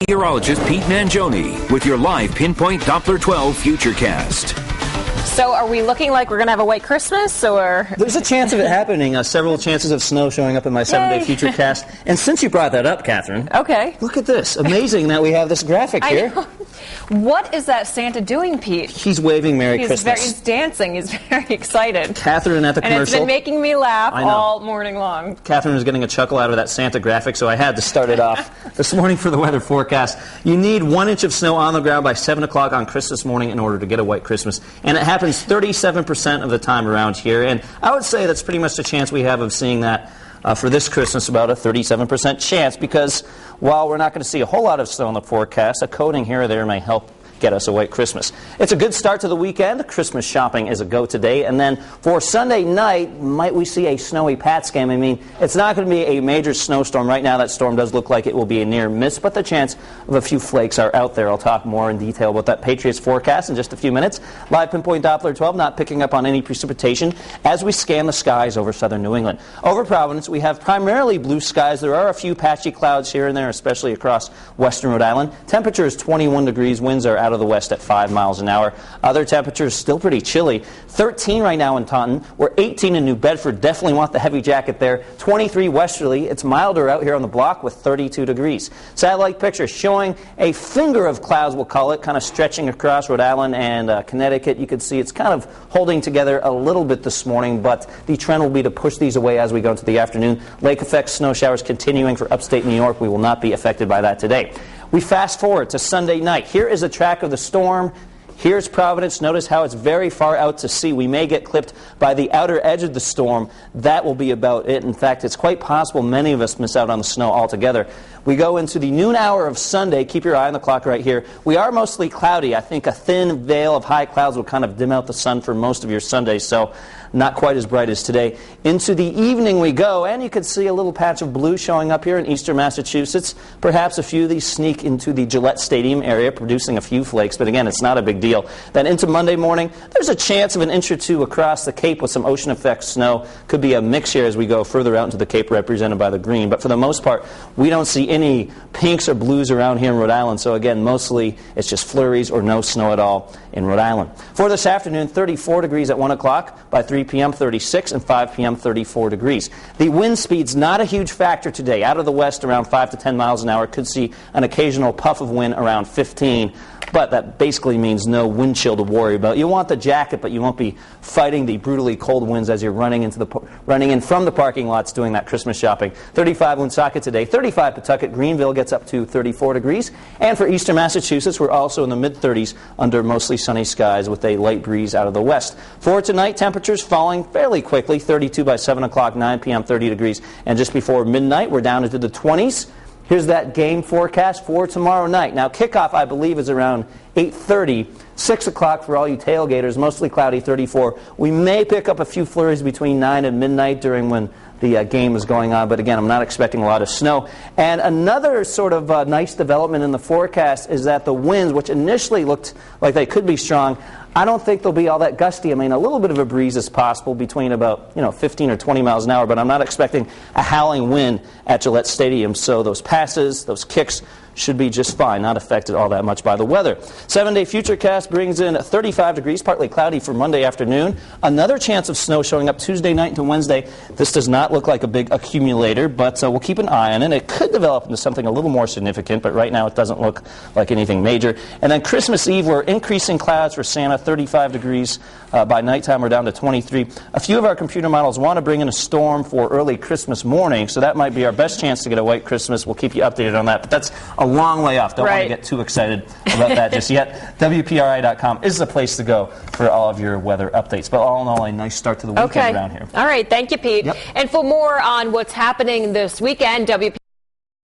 Meteorologist Pete Mangione with your live Pinpoint Doppler 12 Futurecast. So are we looking like we're going to have a white Christmas, or? There's a chance of it happening. Several chances of snow showing up in my 7-day Futurecast. And since you brought that up, Catherine, okay, look at this. Amazing that we have this graphic here. I know. What is that Santa doing, Pete? He's waving Merry Christmas. He's dancing. He's very excited. Catherine at the commercial. And it's been making me laugh all morning long. Catherine was getting a chuckle out of that Santa graphic, so I had to start it off this morning for the weather forecast. You need 1 inch of snow on the ground by 7 o'clock on Christmas morning in order to get a white Christmas. And it happens 37% of the time around here. And I would say that's pretty much the chance we have of seeing that for this Christmas, about a 37% chance, because while we're not going to see a whole lot of snow in the forecast, a coating here or there may help get us a white Christmas. It's a good start to the weekend. Christmas shopping is a go today. And then for Sunday night, might we see a snowy Pats game? I mean, it's not going to be a major snowstorm. Right now, that storm does look like it will be a near miss, but the chance of a few flakes are out there. I'll talk more in detail about that Patriots forecast in just a few minutes. Live Pinpoint Doppler 12, not picking up on any precipitation as we scan the skies over southern New England. Over Providence, we have primarily blue skies. There are a few patchy clouds here and there, especially across western Rhode Island. Temperature is 21 degrees. Winds are out of the west at 5 miles an hour. Other temperatures still pretty chilly. 13 right now in Taunton. We're 18 in New Bedford. Definitely want the heavy jacket there. 23 westerly. It's milder out here on the block with 32 degrees. Satellite picture showing a finger of clouds, we'll call it, kind of stretching across Rhode Island and Connecticut. You can see it's kind of holding together a little bit this morning, but the trend will be to push these away as we go into the afternoon. Lake effect snow showers continuing for upstate New York. We will not be affected by that today. We fast forward to Sunday night. Here is a track of the storm. Here's Providence. Notice how it's very far out to sea. We may get clipped by the outer edge of the storm. That will be about it. In fact, it's quite possible many of us miss out on the snow altogether. We go into the noon hour of Sunday. Keep your eye on the clock right here. We are mostly cloudy. I think a thin veil of high clouds will kind of dim out the sun for most of your Sunday, so not quite as bright as today. Into the evening we go, and you can see a little patch of blue showing up here in eastern Massachusetts. Perhaps a few of these sneak into the Gillette Stadium area, producing a few flakes, but again, it's not a big deal. Then into Monday morning, there's a chance of an inch or two across the Cape with some ocean effect snow. Could be a mix here as we go further out into the Cape, represented by the green. But for the most part, we don't see any pinks or blues around here in Rhode Island. So again, mostly it's just flurries or no snow at all in Rhode Island. For this afternoon, 34 degrees at 1 o'clock. By 3 p.m., 36, and 5 p.m., 34 degrees. The wind speed's not a huge factor today. Out of the west, around 5 to 10 miles an hour. Could see an occasional puff of wind around 15. But that basically means no wind chill to worry about. You want the jacket, but you won't be fighting the brutally cold winds as you're running in from the parking lots doing that Christmas shopping. 35 Woonsocket today, 35 Pawtucket. Greenville gets up to 34 degrees. And for eastern Massachusetts, we're also in the mid-30s under mostly sunny skies with a light breeze out of the west. For tonight, temperatures falling fairly quickly. 32 by 7 o'clock, 9 p.m., 30 degrees. And just before midnight, we're down into the 20s. Here's that game forecast for tomorrow night. Now, kickoff, I believe, is around 8:30. 6 o'clock for all you tailgaters, mostly cloudy, 34. We may pick up a few flurries between 9 and midnight during when the game is going on, but again, I'm not expecting a lot of snow. And another sort of nice development in the forecast is that the winds, which initially looked like they could be strong, I don't think they'll be all that gusty. I mean, a little bit of a breeze is possible between about 15 or 20 miles an hour, but I'm not expecting a howling wind at Gillette Stadium. So those passes, those kicks should be just fine, not affected all that much by the weather. 7-day Futurecast brings in 35 degrees, partly cloudy for Monday afternoon. Another chance of snow showing up Tuesday night into Wednesday. This does not look like a big accumulator, but we'll keep an eye on it. It could develop into something a little more significant, but right now it doesn't look like anything major. And then Christmas Eve, we're increasing clouds for Santa, 35 degrees. By nighttime, we're down to 23. A few of our computer models want to bring in a storm for early Christmas morning, so that might be our best chance to get a white Christmas. We'll keep you updated on that, but that's a long way off. Don't want to get too excited about that just yet. WPRI.com is the place to go for all of your weather updates. But all in all, a nice start to the weekend around here. All right. Thank you, Pete. Yep. And for more on what's happening this weekend,